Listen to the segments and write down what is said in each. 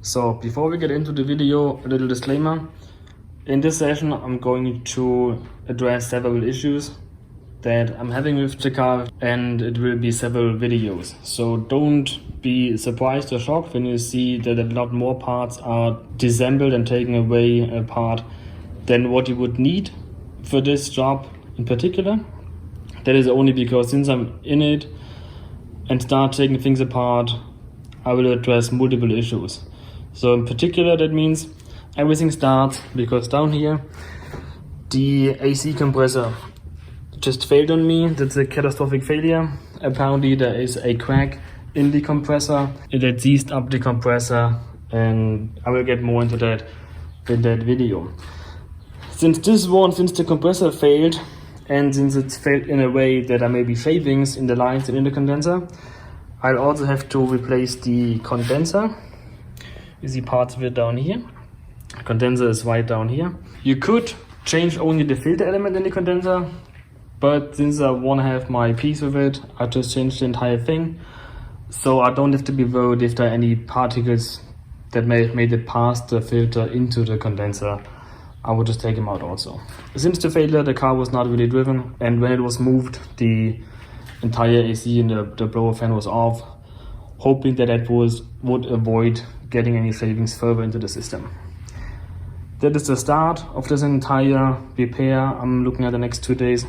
So before we get into the video, a little disclaimer. In this session I'm going to address several issues that I'm having with the car, and it will be several videos. So don't be surprised or shocked when you see that a lot more parts are disassembled and taken away apart than what you would need for this job in particular. That is only because since I'm in it and start taking things apart, I will address multiple issues. So in particular, that means everything starts because down here the AC compressor just failed on me. That's a catastrophic failure. Apparently there is a crack in the compressor that seized up the compressor, and I will get more into that in that video. Since the compressor failed, and since it's failed in a way that there may be shavings in the lines and in the condenser, I'll also have to replace the condenser. You see parts of it down here. The condenser is right down here. You could change only the filter element in the condenser, but since I want to have my piece with it, I just changed the entire thing. So I don't have to be worried if there are any particles that may have made it past the filter into the condenser. I would just take them out also. Since the failure, the car was not really driven, and when it was moved, the entire AC and the blower fan was off, hoping that would avoid getting any shavings further into the system. That is the start of this entire repair. I'm looking at the next 2 days.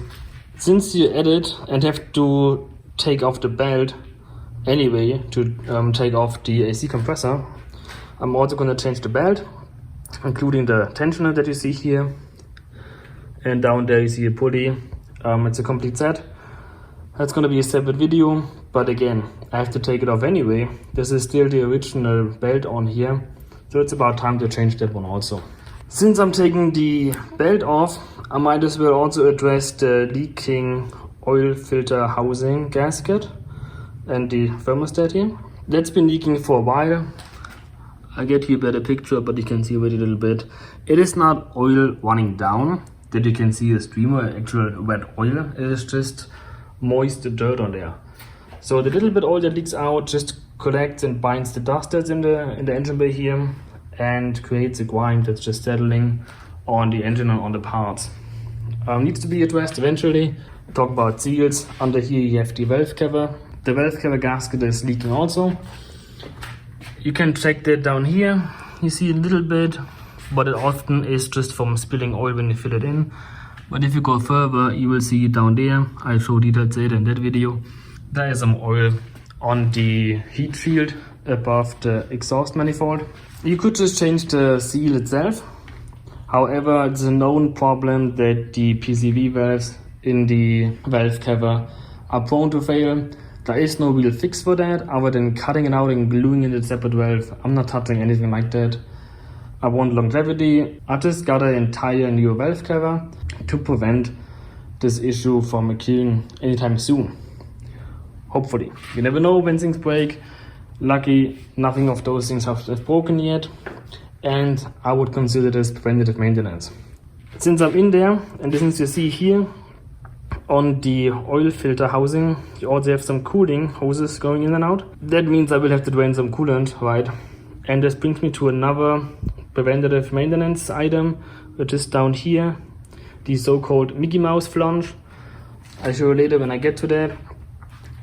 Since you edit and have to take off the belt anyway to take off the AC compressor, I'm also going to change the belt, including the tensioner that you see here, and down there you see a pulley. It's a complete set. That's going to be a separate video, but again, I have to take it off anyway. This is still the original belt on here, so it's about time to change that one also. Since I'm taking the belt off, I might as well also address the leaking oil filter housing gasket and the thermostat here. That's been leaking for a while. I'll get you a better picture, but you can see already a little bit. It is not oil running down that you can see a stream or actual wet oil. It is just moist dirt on there. So the little bit oil that leaks out just collects and binds the dust that's in the engine bay here, and creates a grime that's just settling on the engine and on the parts. Needs to be addressed eventually. Talk about seals. Under here you have the valve cover. The valve cover gasket is leaking also. You can check that down here. You see a little bit, but it often is just from spilling oil when you fill it in. But if you go further, you will see it down there. I'll show details later in that video. There is some oil on the heat shield above the exhaust manifold. You could just change the seal itself. However, it's a known problem that the PCV valves in the valve cover are prone to fail. There is no real fix for that other than cutting it out and gluing it in a separate valve. I'm not touching anything like that. I want longevity. I just got an entire new valve cover to prevent this issue from occurring anytime soon. Hopefully. You never know when things break. Lucky, nothing of those things have broken yet, and I would consider this preventative maintenance. Since I'm in there, and since you see here on the oil filter housing, you also have some cooling hoses going in and out. That means I will have to drain some coolant, right? And this brings me to another preventative maintenance item, which is down here, the so-called Mickey Mouse flange. I'll show you later when I get to that.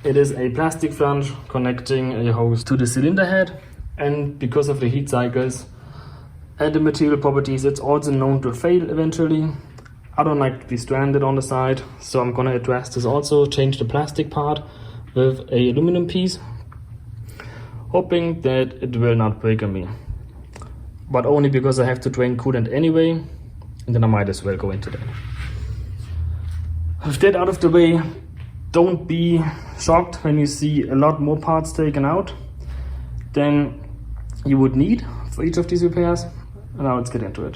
It is a plastic flange connecting a hose to the cylinder head, and because of the heat cycles and the material properties, it's also known to fail eventually. I don't like to be stranded on the side, so I'm gonna address this also, change the plastic part with a aluminum piece, hoping that it will not break on me. But only because I have to drain coolant anyway, and then I might as well go into that. With that out of the way, don't be shocked when you see a lot more parts taken out than you would need for each of these repairs. And now let's get into it.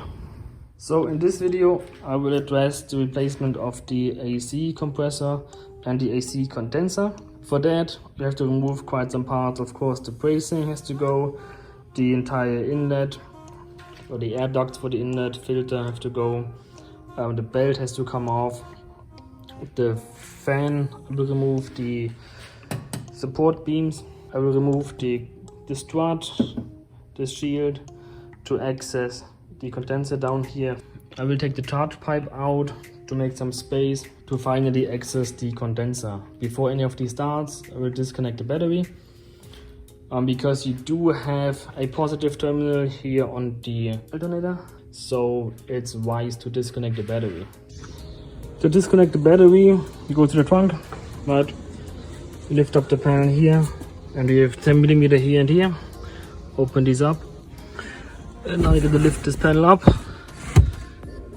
So in this video, I will address the replacement of the AC compressor and the AC condenser. For that, you have to remove quite some parts. Of course, the bracing has to go, the entire inlet, or the air ducts for the inlet filter have to go, the belt has to come off, the fan, I will remove the support beams, I will remove the strut, this shield to access the condenser down here. I will take the charge pipe out to make some space to finally access the condenser. Before any of these starts, I will disconnect the battery. Because you do have a positive terminal here on the alternator, so it's wise to disconnect the battery. To disconnect the battery, you go to the trunk, right? You lift up the panel here, and we have 10mm here and here. Open these up, and now you're gonna lift this panel up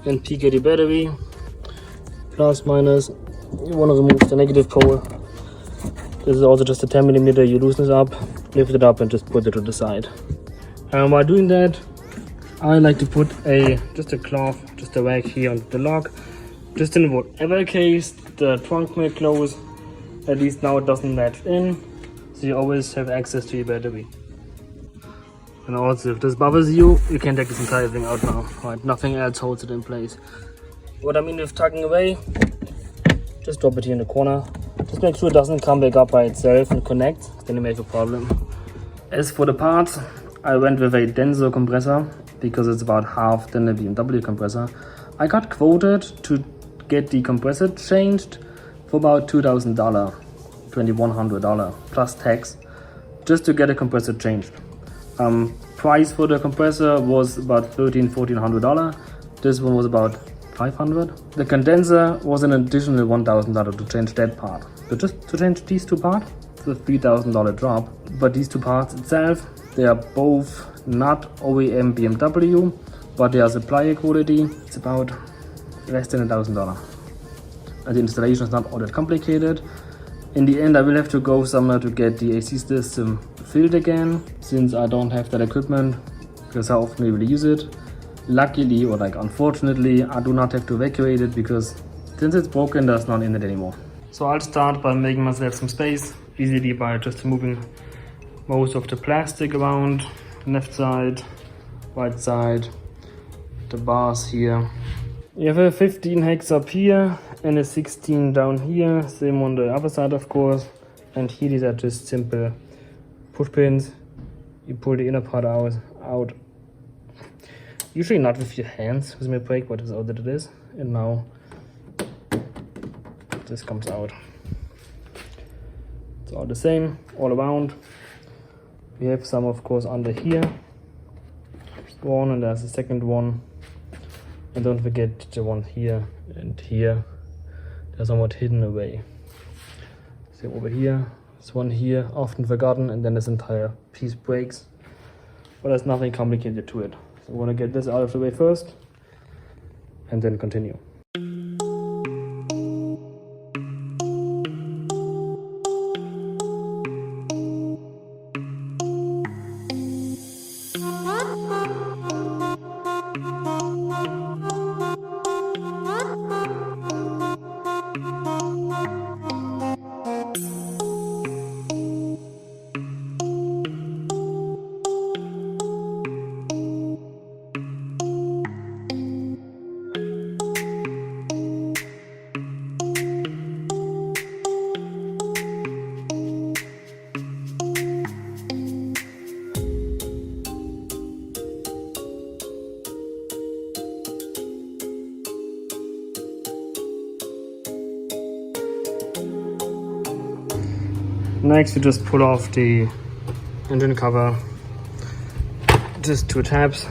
and peek at the battery. Plus, minus, you want to remove the negative pole. This is also just a 10mm, you loosen it up, lift it up and just put it to the side. And while doing that, I like to put just a cloth, just a rag here on the lock, just in whatever case the trunk may close, at least now it doesn't latch in, so you always have access to your battery. And also if this bothers you, you can take this entire thing out now, right? Nothing else holds it in place. What I mean with tucking away, just drop it here in the corner. Just make sure it doesn't come back up by itself and connect, then you may have a problem. As for the parts, I went with a Denso compressor because it's about half than the BMW compressor. I got quoted to get the compressor changed for about $2,000, $2,100 plus tax, just to get a compressor changed. Price for the compressor was about $1,400. This one was about $500. The condenser was an additional $1,000 to change that part. But just to change these two parts, it's a $3,000 drop. But these two parts itself, they are both not OEM BMW, but they are supplier quality. It's about less than $1,000. And the installation is not all that complicated. In the end, I will have to go somewhere to get the AC system filled again, since I don't have that equipment, because how often we really use it. Luckily, or like unfortunately, I do not have to evacuate it because since it's broken, there's none in it anymore. So I'll start by making myself some space, easily by just moving most of the plastic around, left side, right side, the bars here. You have a 15 hex up here and a 16 down here, same on the other side of course. And here these are just simple push pins. You pull the inner part out. Usually not with your hands, because it may break, but it's all that it is. And now this comes out. It's all the same, all around. We have some, of course, under here. One, and there's a second one. And don't forget the one here and here. They're somewhat hidden away. Same over here. There's one here, often forgotten, and then this entire piece breaks. But there's nothing complicated to it. So I want to get this out of the way first, and then continue. Next, you just pull off the engine cover, just two tabs,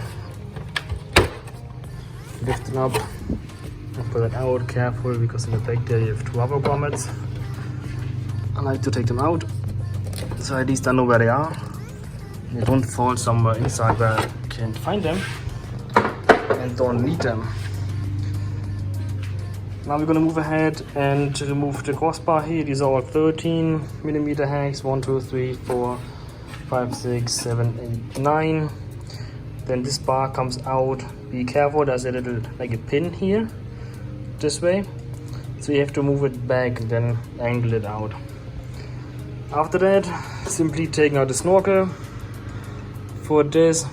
lift it up, and pull it out, careful, because in the back there you have two rubber grommets. I like to take them out, so at least I know where they are. They don't fall somewhere inside where I can find them, and don't need them. Now we're going to move ahead and remove the crossbar here. These are all 13mm hex, 1, 2, 3, 4, 5, 6, 7, 8, 9. Then this bar comes out. Be careful, there's a little, like a pin here, this way. So you have to move it back and then angle it out. After that, simply taking out the snorkel. For this,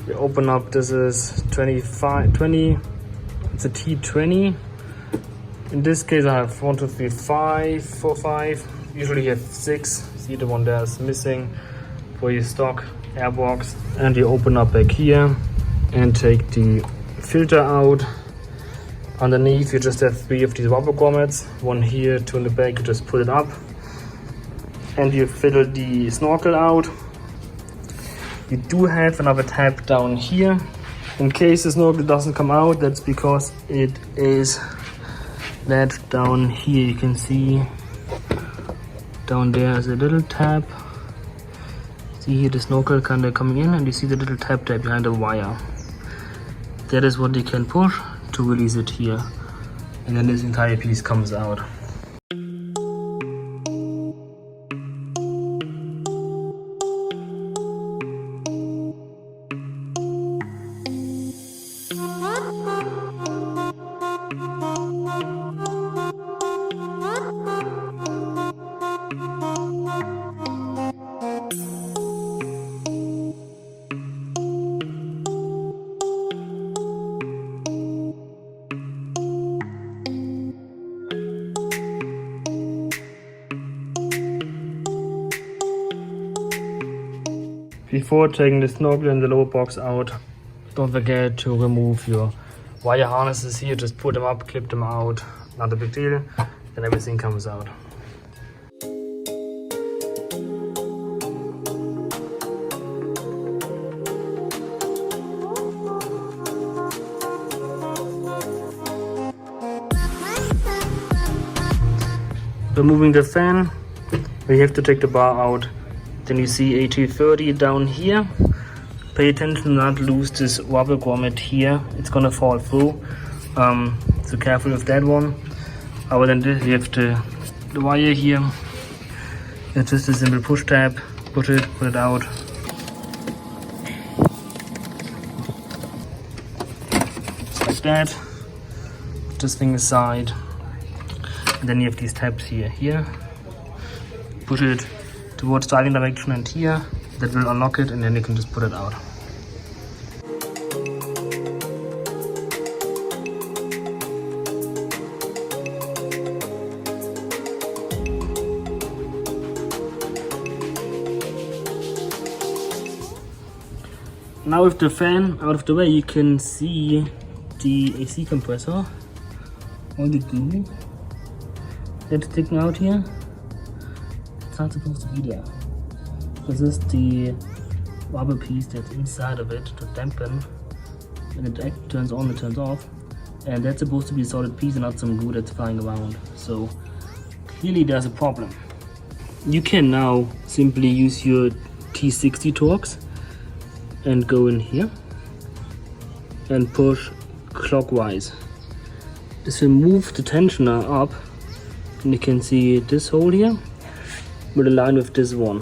you open up, this is 20. It's a T20. In this case I have 1, 2, 3, 5, 4, 5. Usually you have 6. See, the one there is missing. for your stock airbox, and you open up back here and take the filter out. Underneath you just have 3 of these rubber grommets, 1 here, 2 in the back. You just put it up and you fill the snorkel out. You do have another tab down here in case the snorkel doesn't come out. That's because it is that down here. You can see down there is a little tab. See here the snorkel kind of coming in, and you see the little tab there behind the wire. That is what you can push to release it here, and then this entire piece comes out. Before taking the snorkel and the lower box out, don't forget to remove your wire harnesses here. Just put them up, clip them out, not a big deal, and everything comes out. Removing the fan, we have to take the bar out. Then you see AT30 down here. Pay attention to not lose this rubber grommet here. It's gonna fall through. So careful with that one. Other than this, you have the wire here. It's just a simple push tab. Push it, put it out. Just like that. Put this thing aside. And then you have these tabs here. Push it towards driving direction, and here that will unlock it, and then you can just put it out. Now with the fan out of the way, you can see the AC compressor, all the glue that's sticking out here. Not supposed to be there. This is the rubber piece that's inside of it to dampen, and it turns on and turns off, and that's supposed to be a solid piece and not some glue that's flying around. So clearly there's a problem. You can now simply use your T60 Torx and go in here and push clockwise. This will move the tensioner up, and you can see this hole here will align with this one,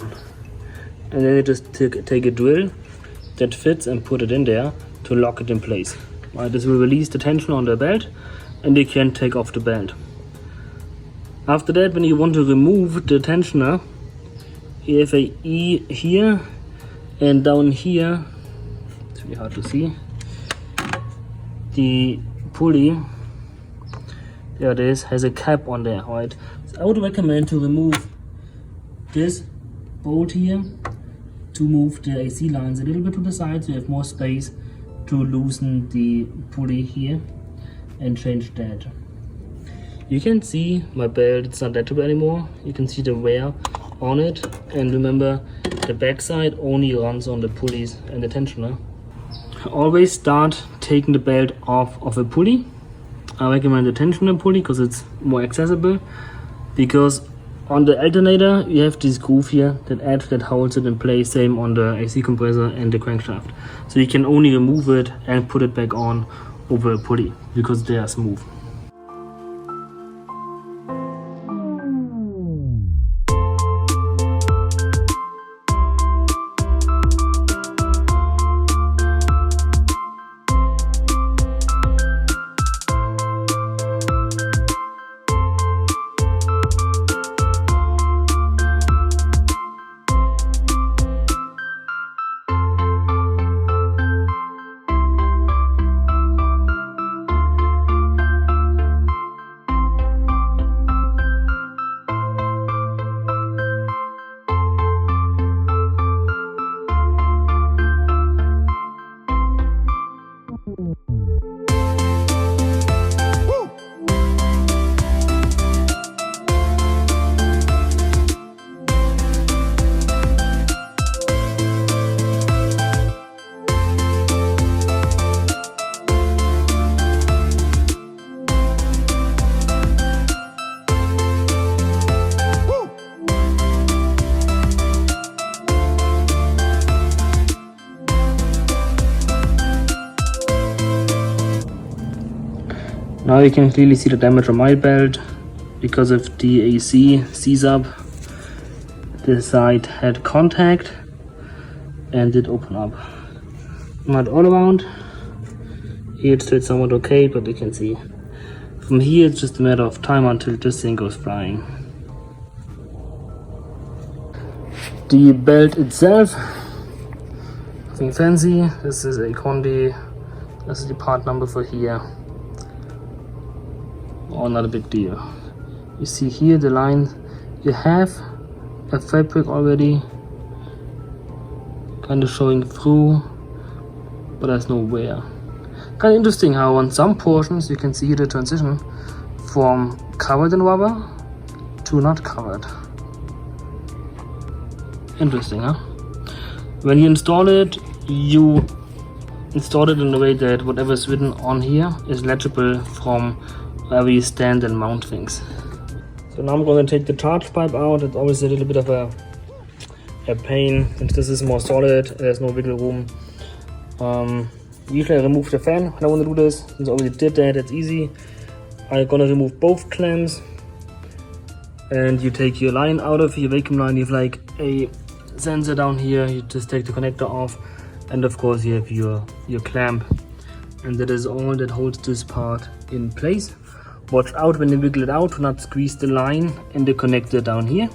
and then you just take a drill that fits and put it in there to lock it in place. Right, this will release the tension on the belt, and you can take off the belt. After that, when you want to remove the tensioner, you have a E here, and down here, it's really hard to see, the pulley, there it is, has a cap on there. Right, so I would recommend to remove this bolt here to move the AC lines a little bit to the side, so you have more space to loosen the pulley here and change that. You can see my belt, it's not legible anymore. You can see the wear on it, and remember the back side only runs on the pulleys and the tensioner. Always start taking the belt off of a pulley. I recommend the tensioner pulley because it's more accessible, because on the alternator you have this groove here, that edge that holds it in place, same on the AC compressor and the crankshaft. So you can only remove it and put it back on over a pulley because they are smooth. Now you can clearly see the damage on my belt because of the AC seize-up. This side had contact and did open up. Not all around. Here it's still somewhat okay, but you can see from here it's just a matter of time until this thing goes flying. The belt itself, nothing fancy. This is a Condi. This is the part number for here. Oh, not a big deal. You see here the line. You have a fabric already, kind of showing through, but there's no wear. Kind of interesting how on some portions you can see the transition from covered in rubber to not covered. Interesting, huh? When you install it, you install it in a way that whatever is written on here is legible from where you stand and mount things. So now I'm going to take the charge pipe out. It's always a little bit of a pain since this is more solid. There's no wiggle room. Usually I remove the fan when I want to do this. Since I already did that, it's easy. I'm gonna remove both clamps, and you take your line out of your vacuum line. You have like a sensor down here. You just take the connector off, and of course you have your clamp, and that is all that holds this part in place. Watch out when you wiggle it out to not squeeze the line and the connector down here.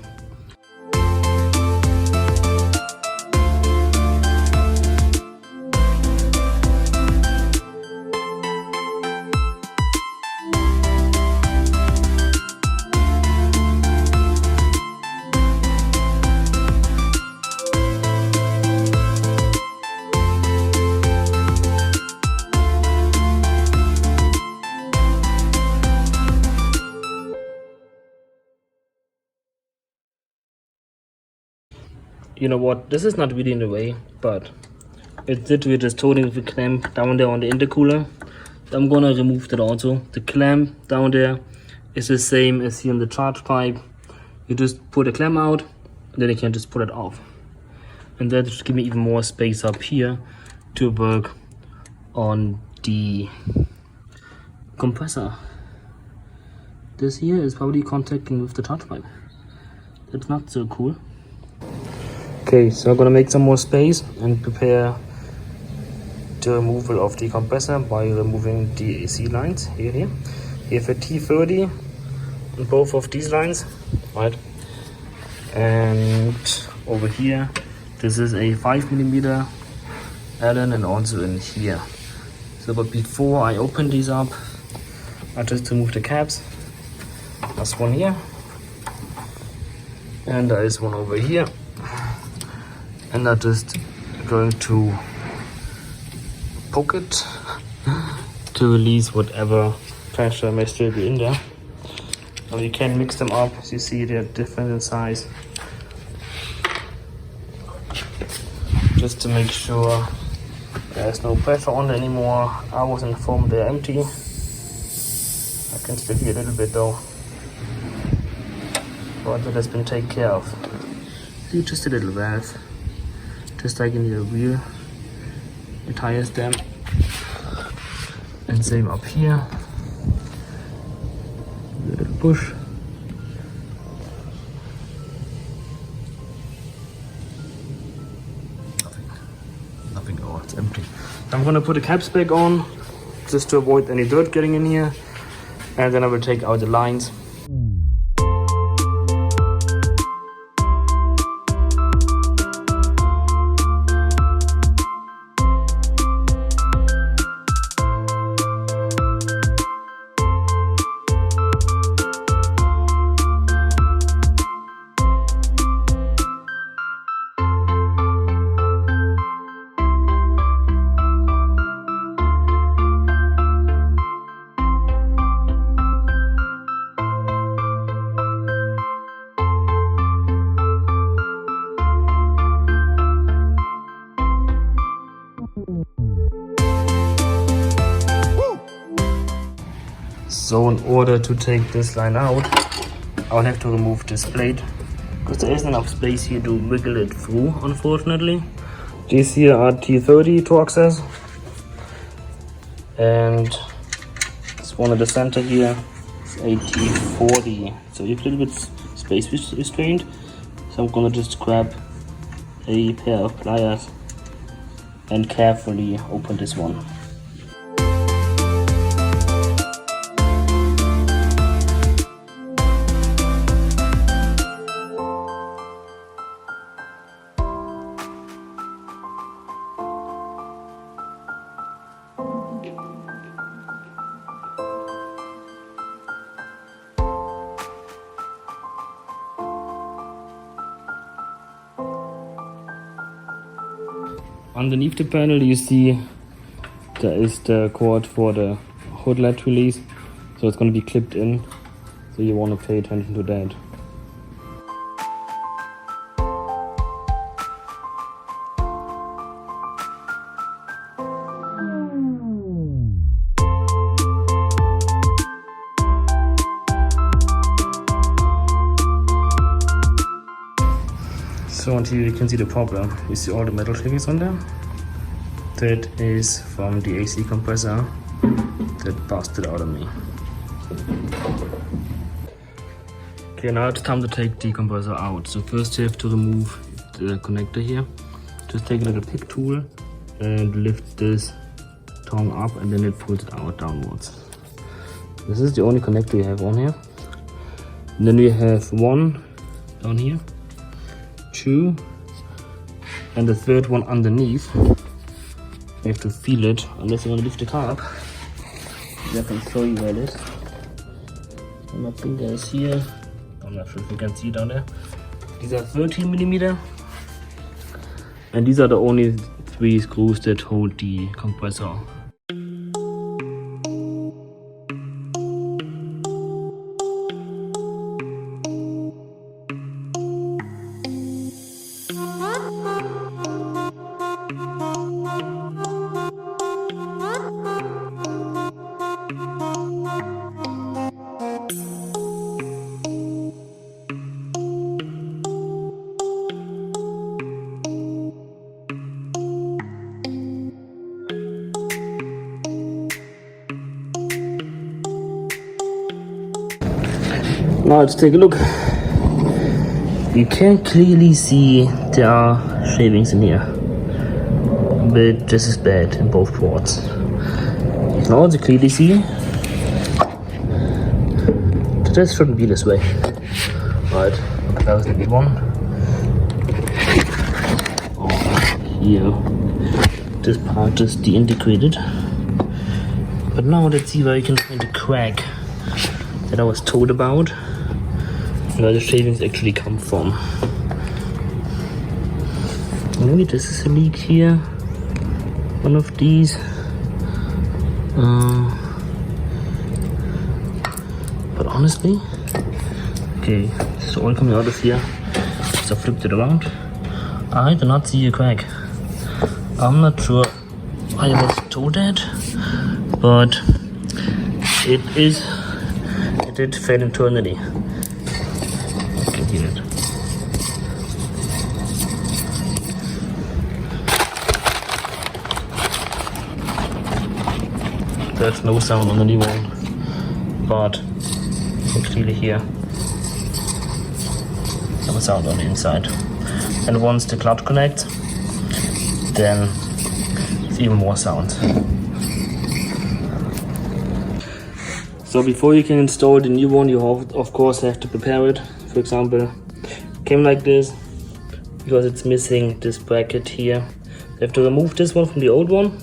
You know what, this is not really in the way, but it's literally just holding the clamp down there on the intercooler. So I'm gonna remove that also. The clamp down there is the same as here on the charge pipe. You just pull the clamp out, and then you can just pull it off. And that should give me even more space up here to work on the compressor. This here is probably contacting with the charge pipe. That's not so cool. Okay, so I'm gonna make some more space and prepare the removal of the compressor by removing the AC lines here. You have a T30 on both of these lines, right? And over here, this is a 5mm Allen, and also in here. So, but before I open these up, I just remove the caps. There's one here, and there is one over here. And I'm just going to poke it to release whatever pressure may still be in there. Now you can mix them up, as you see they're different in size. Just to make sure there's no pressure on it anymore. I was informed they're empty. I can still hear a little bit though. But that has been taken care of. Do just a little valve. Just like in your wheel, the tire stem, and same up here. A little push. Nothing. Oh, it's empty. I'm gonna put the caps back on, just to avoid any dirt getting in here, and then I will take out the lines. So in order to take this line out, I'll have to remove this plate, because there isn't enough space here to wiggle it through, unfortunately. These here are T30 Torxes, and it's this one at the center here is 80/40, so you're a little bit space restrained. So I'm gonna just grab a pair of pliers and carefully open this one. Underneath the panel you see there is the cord for the hood latch release, so it's going to be clipped in, so you want to pay attention to that. So until you can see the problem, you see all the metal shavings on there. That is from the AC compressor that busted out on me. Okay, now it's time to take the compressor out. So first you have to remove the connector here. Just take a little pick tool and lift this tongue up, and then it pulls it out downwards. This is the only connector you have on here. And then we have one down here, two, and the third one underneath. You have to feel it unless you want to lift the car up. I can show you where it is. And my finger is here. I'm not sure if you can see it down there. These are 13mm, and these are the only 3 screws that hold the compressor. Now let's take a look. You can clearly see there are shavings in here, but this is bad in both ports. You can also clearly see that this shouldn't be this way. Right, that was the big one. Here, this part is deintegrated. But now let's see where you can find the crack that I was told about, where the shavings actually come from. Maybe this is a leak here, one of these. But honestly, okay, it's all coming out of here. So I flipped it around. I do not see a crack. I'm not sure I was told that, but it did fail internally. You can hear it. There's no sound on the new one, but you can clearly hear some sound on the inside. And once the clutch connects, then it's even more sound. So before you can install the new one, you of course have to prepare it. For example, it came like this because it's missing this bracket here. You have to remove this one from the old one.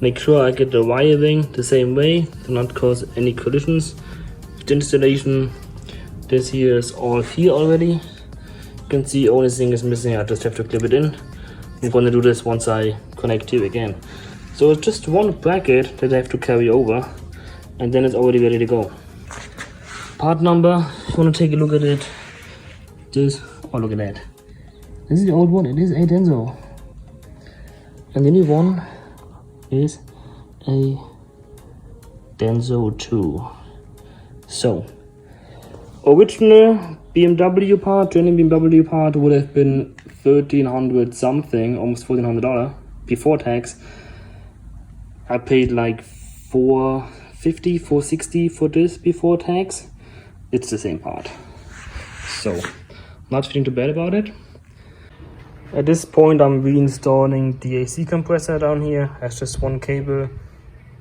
Make sure I get the wiring the same way to not cause any collisions with the installation. This here is all here already. You can see only thing is missing. I just have to clip it in. I'm gonna do this once I connect here again. So it's just one bracket that I have to carry over, and then it's already ready to go. Part number, if you want to take a look at it, oh look at that. This is the old one, it is a Denso. And the new one is a Denso 2. So, original BMW part, German BMW part would have been $1,300 something, almost $1,400 before tax. I paid like 450, 460 for this before tax. It's the same part. So, not feeling too bad about it. At this point, I'm reinstalling the AC compressor down here. Has just one cable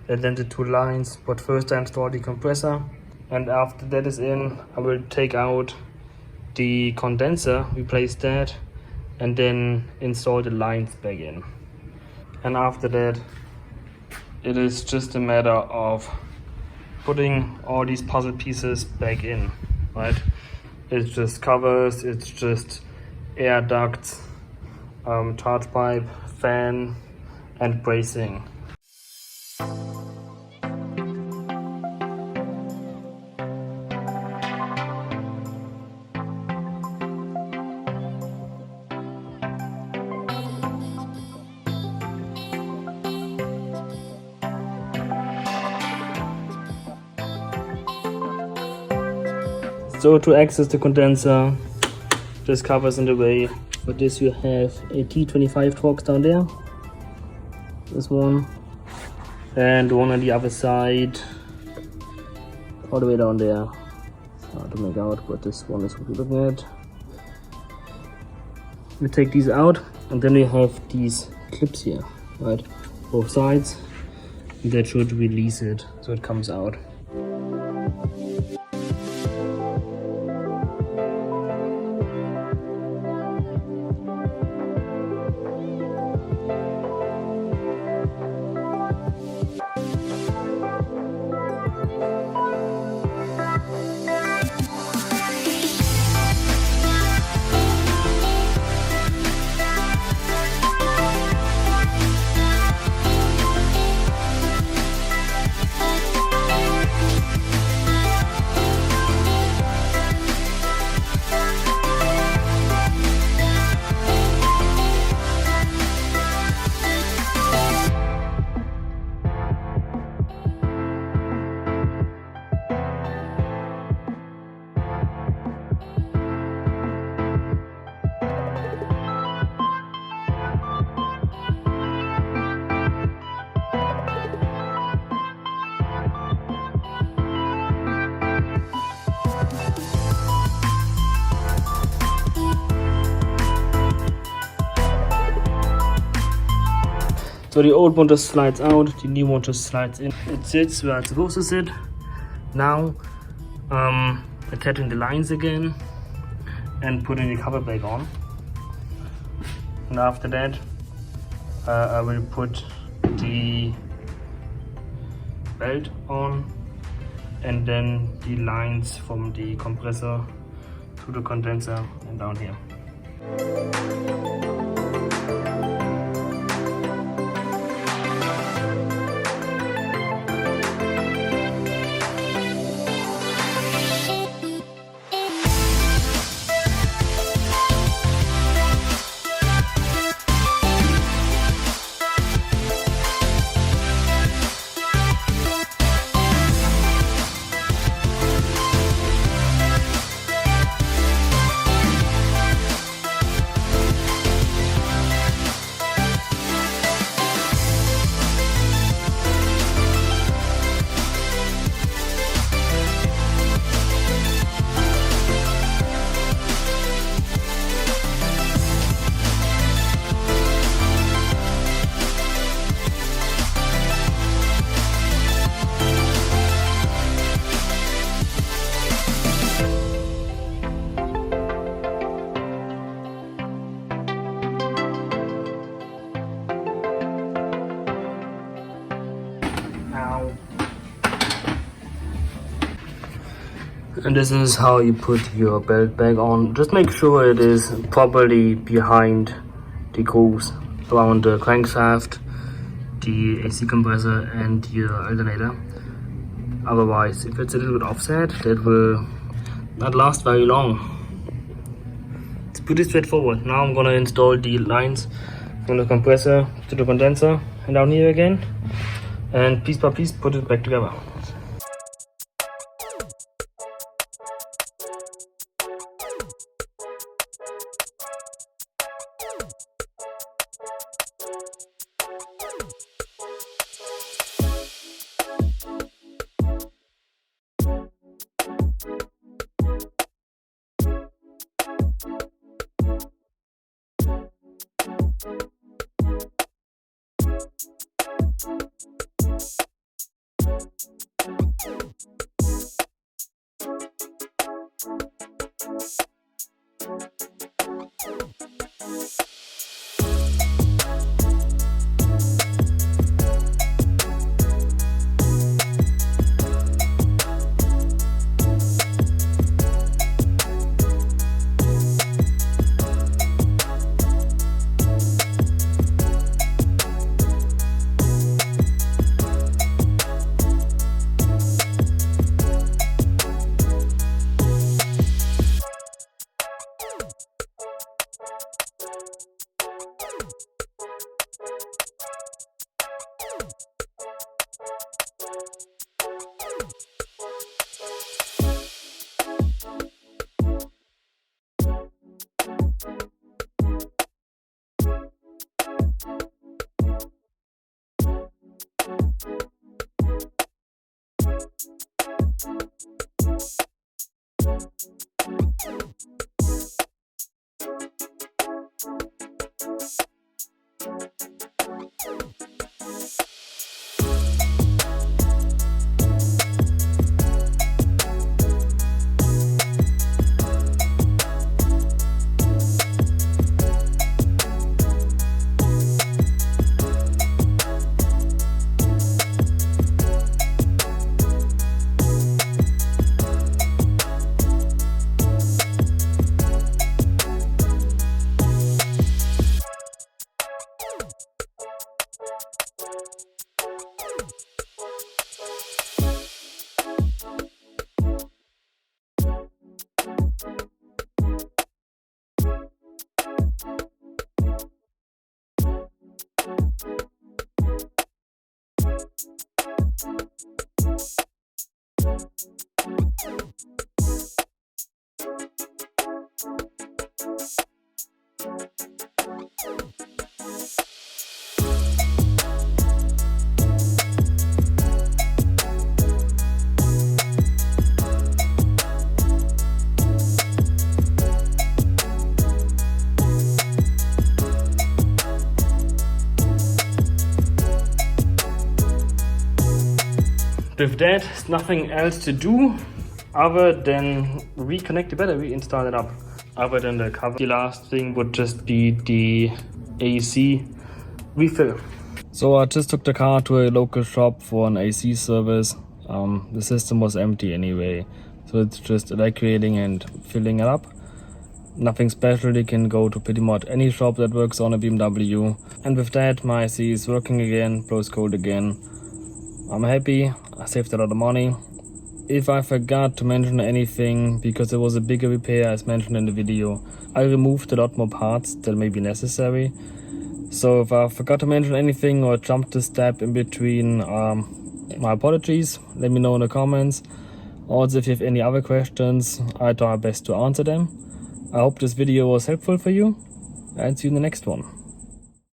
and then the 2 lines. But first I install the compressor, and after that is in, I will take out the condenser, replace that, and then install the lines back in. And after that, it is just a matter of putting all these puzzle pieces back in, right? It's just covers, it's just air ducts, charge pipe, fan, and bracing. So to access the condenser, this cover's in the way. For this you have a T25 Torx down there, this one, and one on the other side, all the way down there. It's hard to make out, but this one is what we're looking at. We take these out, and then we have these clips here, right? Both sides. That should release it, so it comes out. So the old one just slides out, the new one just slides in. It sits where it's supposed to sit. Now, attaching the lines again and putting the cover back on. And after that, I will put the belt on and then the lines from the compressor to the condenser and down here. And this is how you put your belt back on. Just make sure it is properly behind the grooves around the crankshaft, the AC compressor and your alternator. Otherwise, if it's a little bit offset, that will not last very long. It's pretty straightforward. Now I'm gonna install the lines from the compressor to the condenser and down here again, and piece by piece put it back together. With that, there's nothing else to do other than reconnect the battery and start it up. Other than the cover, the last thing would just be the AC refill. So I just took the car to a local shop for an AC service. The system was empty anyway, so it's just evacuating and filling it up. Nothing special, you can go to pretty much any shop that works on a BMW. And with that, my AC is working again, blows cold again. I'm happy, I saved a lot of money. If I forgot to mention anything, because it was a bigger repair as mentioned in the video, I removed a lot more parts that may be necessary. So if I forgot to mention anything or jumped a step in between, my apologies, let me know in the comments. Also, if you have any other questions, I try my best to answer them. I hope this video was helpful for you, and see you in the next one.